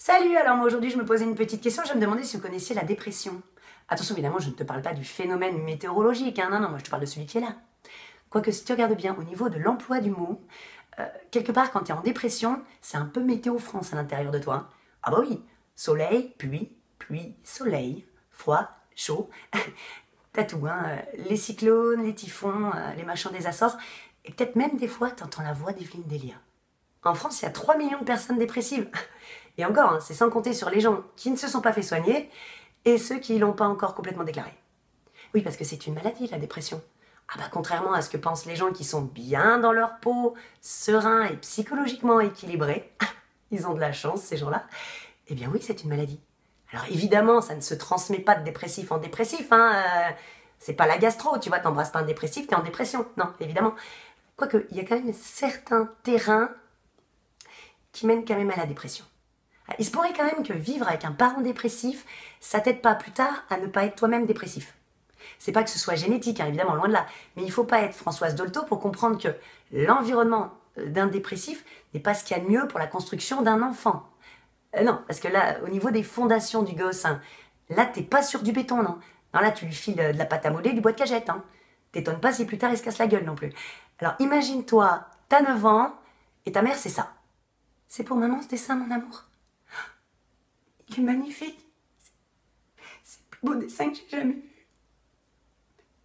Salut, alors moi aujourd'hui je me posais une petite question, je me demandais si vous connaissiez la dépression. Attention évidemment, je ne te parle pas du phénomène météorologique, hein, non, moi je te parle de celui qui est là. Quoique si tu regardes bien au niveau de l'emploi du mot, quelque part quand tu es en dépression, c'est un peu météo France à l'intérieur de toi. Hein. Ah bah oui, soleil, pluie, soleil, froid, chaud, t'as tout, hein, les cyclones, les typhons, les machins des Açores, et peut-être même des fois t'entends la voix d'Evelyne Delia. En France, il y a 3 millions de personnes dépressives. Et encore, hein, c'est sans compter sur les gens qui ne se sont pas fait soigner et ceux qui ne l'ont pas encore complètement déclaré. Oui, parce que c'est une maladie, la dépression. Ah bah, contrairement à ce que pensent les gens qui sont bien dans leur peau, sereins et psychologiquement équilibrés, ils ont de la chance, ces gens-là. Eh bien oui, c'est une maladie. Alors évidemment, ça ne se transmet pas de dépressif en dépressif. Hein, c'est pas la gastro, tu vois, t'embrasses pas un dépressif, t'es en dépression. Non, évidemment. Quoique, il y a quand même certains terrains qui mènent quand même à la dépression. Il se pourrait quand même que vivre avec un parent dépressif, ça t'aide pas plus tard à ne pas être toi-même dépressif. C'est pas que ce soit génétique, hein, évidemment, loin de là. Mais il faut pas être Françoise Dolto pour comprendre que l'environnement d'un dépressif n'est pas ce qu'il y a de mieux pour la construction d'un enfant. Non, parce que là, au niveau des fondations du gosse, hein, là, t'es pas sur du béton, non. Non, là, tu lui files de la pâte à modeler, du bois de cagette. Hein. T'étonnes pas si plus tard il se casse la gueule non plus. Alors imagine-toi, t'as 9 ans, et ta mère, c'est ça. C'est pour maman ce dessin, mon amour. Il est magnifique. C'est le plus beau dessin que j'ai jamais vu.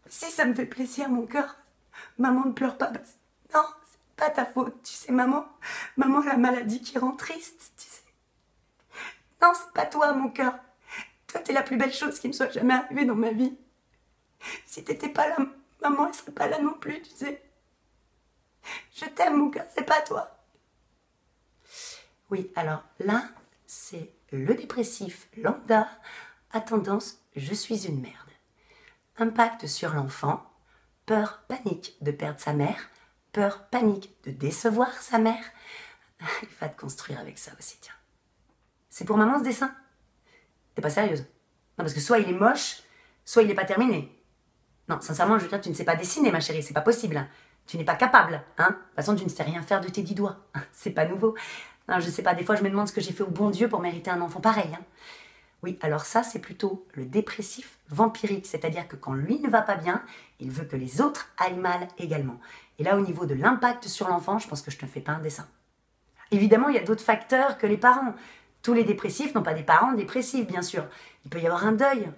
Si ça me fait plaisir, mon cœur, maman ne pleure pas. Non, c'est pas ta faute, tu sais, maman. Maman, la maladie qui rend triste, tu sais. Non, c'est pas toi, mon cœur. Toi, t'es la plus belle chose qui me soit jamais arrivée dans ma vie. Si t'étais pas là, maman, elle serait pas là non plus, tu sais. Je t'aime, mon cœur, c'est pas toi. Oui, alors là, c'est le dépressif lambda à tendance « je suis une merde ». Impact sur l'enfant, peur, panique de perdre sa mère, peur, panique de décevoir sa mère. Il va te construire avec ça aussi, tiens. C'est pour maman ce dessin? T'es pas sérieuse? Non, parce que soit il est moche, soit il est pas terminé. Non, sincèrement, je veux dire, tu ne sais pas dessiner, ma chérie, c'est pas possible. Tu n'es pas capable, hein. De toute façon, tu ne sais rien faire de tes 10 doigts. C'est pas nouveau. Non, je sais pas, des fois, je me demande ce que j'ai fait au bon Dieu pour mériter un enfant pareil, hein. Oui, alors ça, c'est plutôt le dépressif vampirique, c'est-à-dire que quand lui ne va pas bien, il veut que les autres aillent mal également. Et là, au niveau de l'impact sur l'enfant, je pense que je ne te fais pas un dessin. Évidemment, il y a d'autres facteurs que les parents. Tous les dépressifs n'ont pas des parents dépressifs, bien sûr. Il peut y avoir un deuil,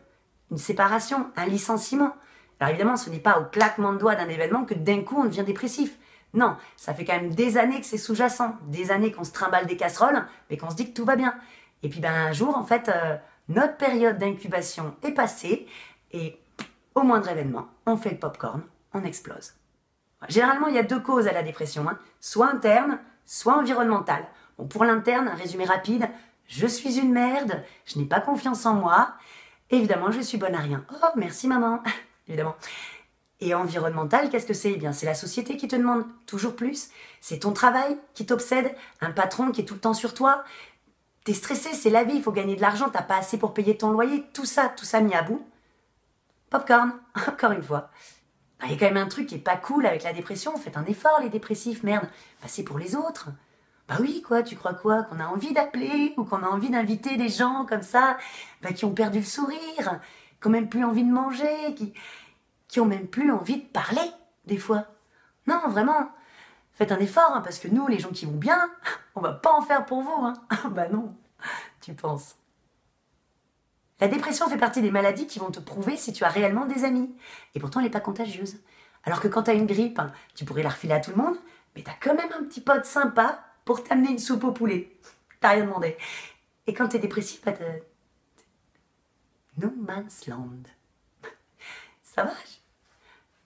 une séparation, un licenciement. Alors évidemment, ce n'est pas au claquement de doigts d'un événement que d'un coup on devient dépressif. Non, ça fait quand même des années que c'est sous-jacent, des années qu'on se trimballe des casseroles, mais qu'on se dit que tout va bien. Et puis un jour, en fait, notre période d'incubation est passée, et au moindre événement, on fait le popcorn, on explose. Généralement, il y a 2 causes à la dépression, hein, soit interne, soit environnementale. Bon, pour l'interne, un résumé rapide, je suis une merde, je n'ai pas confiance en moi, évidemment, je suis bonne à rien. Oh, merci maman, évidemment. Et environnemental, qu'est-ce que c'est? Eh bien, c'est la société qui te demande toujours plus, c'est ton travail qui t'obsède, un patron qui est tout le temps sur toi. T'es stressé, c'est la vie, il faut gagner de l'argent, t'as pas assez pour payer ton loyer, tout ça mis à bout. Popcorn, encore une fois. Il y a quand même un truc qui est pas cool avec la dépression, faites un effort les dépressifs, merde. C'est pour les autres. Bah oui, quoi, tu crois quoi? Qu'on a envie d'appeler ou qu'on a envie d'inviter des gens comme ça, qui ont perdu le sourire, qui ont même plus envie de manger, qui ont même plus envie de parler, des fois. Non, vraiment. Faites un effort, hein, parce que nous, les gens qui vont bien, on va pas en faire pour vous. Hein. Bah non, tu penses. La dépression fait partie des maladies qui vont te prouver si tu as réellement des amis. Et pourtant, elle n'est pas contagieuse. Alors que quand tu as une grippe, hein, tu pourrais la refiler à tout le monde, mais tu as quand même un petit pote sympa pour t'amener une soupe au poulet. T'as rien demandé. Et quand tu es dépressif, no man's land. Ça va,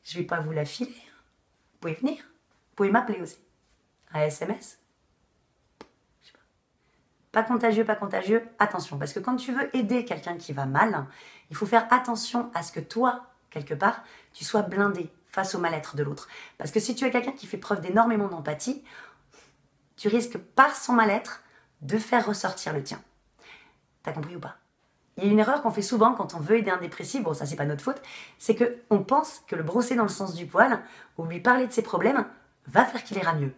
je vais pas vous la filer. Hein. Vous pouvez venir. Vous pouvez m'appeler aussi. Un SMS. Je sais pas. Pas contagieux, attention. Parce que quand tu veux aider quelqu'un qui va mal, il faut faire attention à ce que toi, quelque part, tu sois blindé face au mal-être de l'autre. Parce que si tu es quelqu'un qui fait preuve d'énormément d'empathie, tu risques par son mal-être de faire ressortir le tien. T'as compris ou pas? Il y a une erreur qu'on fait souvent quand on veut aider un dépressif, bon ça c'est pas notre faute, c'est qu'on pense que le brosser dans le sens du poil ou lui parler de ses problèmes va faire qu'il ira mieux.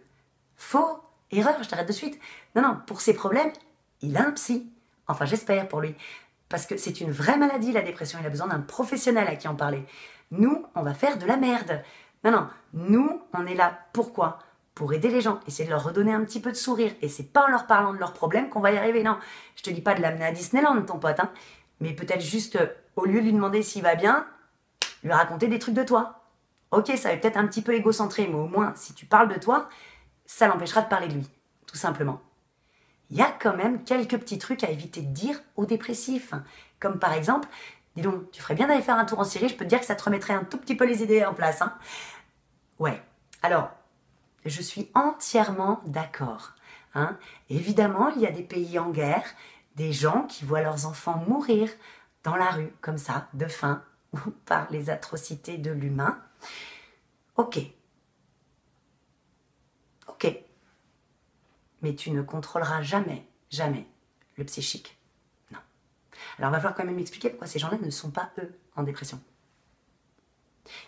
Faux, erreur, je t'arrête de suite. Non, pour ses problèmes, il a un psy. Enfin, j'espère pour lui. Parce que c'est une vraie maladie, la dépression. Il a besoin d'un professionnel à qui en parler. Nous, on va faire de la merde. Non, non. Nous, on est là. Pourquoi? Pour aider les gens. Essayer de leur redonner un petit peu de sourire. Et c'est pas en leur parlant de leurs problèmes qu'on va y arriver. Non. Je te dis pas de l'amener à Disneyland, ton pote. Hein. Mais peut-être juste, au lieu de lui demander s'il va bien, lui raconter des trucs de toi. Ok, ça va peut-être un petit peu égocentré, mais au moins, si tu parles de toi, ça l'empêchera de parler de lui. Tout simplement. Il y a quand même quelques petits trucs à éviter de dire aux dépressifs. Comme par exemple, dis donc, tu ferais bien d'aller faire un tour en Syrie, je peux te dire que ça te remettrait un tout petit peu les idées en place. Hein. Ouais, alors, je suis entièrement d'accord. Hein. Évidemment, il y a des pays en guerre, des gens qui voient leurs enfants mourir dans la rue, comme ça, de faim, ou par les atrocités de l'humain. Ok. Ok. Mais tu ne contrôleras jamais, jamais le psychique. Non. Alors, il va falloir quand même m'expliquer pourquoi ces gens-là ne sont pas, eux, en dépression.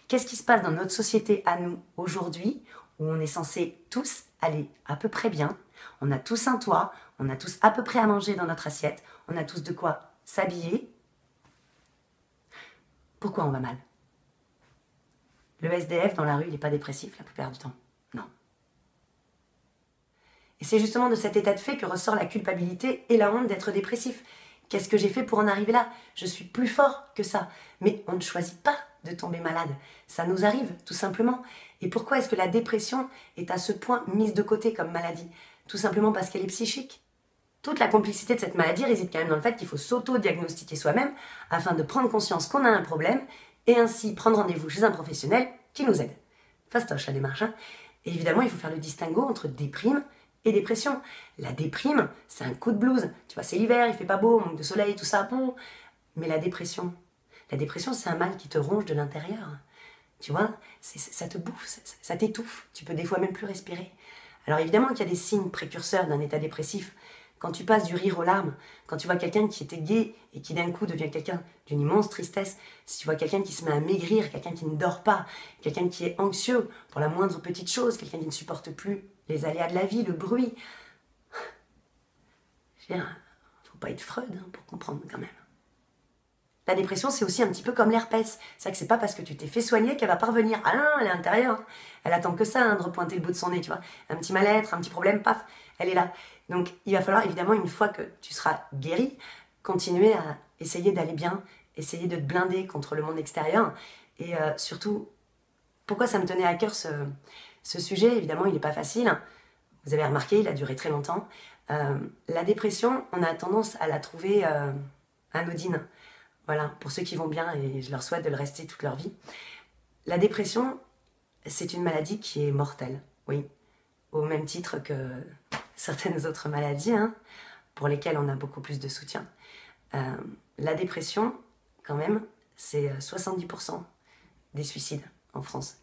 Qu'est-ce qui se passe dans notre société à nous, aujourd'hui, où on est censé tous aller à peu près bien, on a tous un toit, on a tous à peu près à manger dans notre assiette, on a tous de quoi s'habiller. Pourquoi on va mal? Le SDF dans la rue, il n'est pas dépressif la plupart du temps. Non. Et c'est justement de cet état de fait que ressort la culpabilité et la honte d'être dépressif. Qu'est-ce que j'ai fait pour en arriver là? Je suis plus fort que ça. Mais on ne choisit pas de tomber malade. Ça nous arrive, tout simplement. Et pourquoi est-ce que la dépression est à ce point mise de côté comme maladie? Tout simplement parce qu'elle est psychique. Toute la complexité de cette maladie réside quand même dans le fait qu'il faut s'auto-diagnostiquer soi-même afin de prendre conscience qu'on a un problème et ainsi prendre rendez-vous chez un professionnel qui nous aide. Fastoche la démarche. Hein. Et évidemment, il faut faire le distinguo entre déprime et dépression. La déprime, c'est un coup de blues. Tu vois, c'est l'hiver, il fait pas beau, manque de soleil, tout ça, bon. Mais la dépression, c'est un mal qui te ronge de l'intérieur. Tu vois, ça te bouffe, ça t'étouffe. Tu peux des fois même plus respirer. Alors évidemment qu'il y a des signes précurseurs d'un état dépressif. Quand tu passes du rire aux larmes, quand tu vois quelqu'un qui était gai et qui d'un coup devient quelqu'un d'une immense tristesse, si tu vois quelqu'un qui se met à maigrir, quelqu'un qui ne dort pas, quelqu'un qui est anxieux pour la moindre petite chose, quelqu'un qui ne supporte plus les aléas de la vie, le bruit. Je veux dire, faut pas être Freud pour comprendre quand même. La dépression, c'est aussi un petit peu comme l'herpès. C'est vrai que c'est pas parce que tu t'es fait soigner qu'elle va pas revenir. Ah non, elle est à l'intérieur. Elle attend que ça, de repointer le bout de son nez, tu vois. Un petit mal-être, un petit problème, paf, elle est là. Donc, il va falloir, évidemment, une fois que tu seras guéri, continuer à essayer d'aller bien, essayer de te blinder contre le monde extérieur. Et surtout, pourquoi ça me tenait à cœur ce sujet? Évidemment, il n'est pas facile. Vous avez remarqué, il a duré très longtemps. La dépression, on a tendance à la trouver anodine. Voilà, pour ceux qui vont bien, et je leur souhaite de le rester toute leur vie. La dépression, c'est une maladie qui est mortelle, oui. Au même titre que certaines autres maladies, hein, pour lesquelles on a beaucoup plus de soutien. La dépression, quand même, c'est 70% des suicides en France.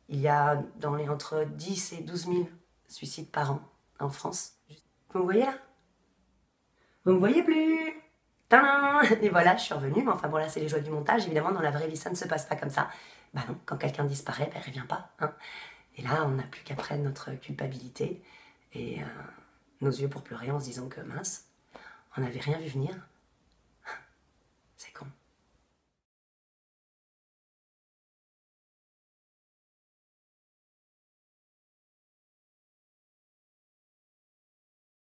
Il y a entre 10 et 12 000 suicides par an en France. Vous me voyez là? Vous me voyez plus? Tadam! Et voilà, je suis revenue. Mais enfin bon, là, c'est les joies du montage. Évidemment, dans la vraie vie, ça ne se passe pas comme ça. Bah non, quand quelqu'un disparaît, ben, il revient pas. Hein. Et là, on n'a plus qu'à prendre notre culpabilité et nos yeux pour pleurer en se disant que mince, on n'avait rien vu venir. C'est con.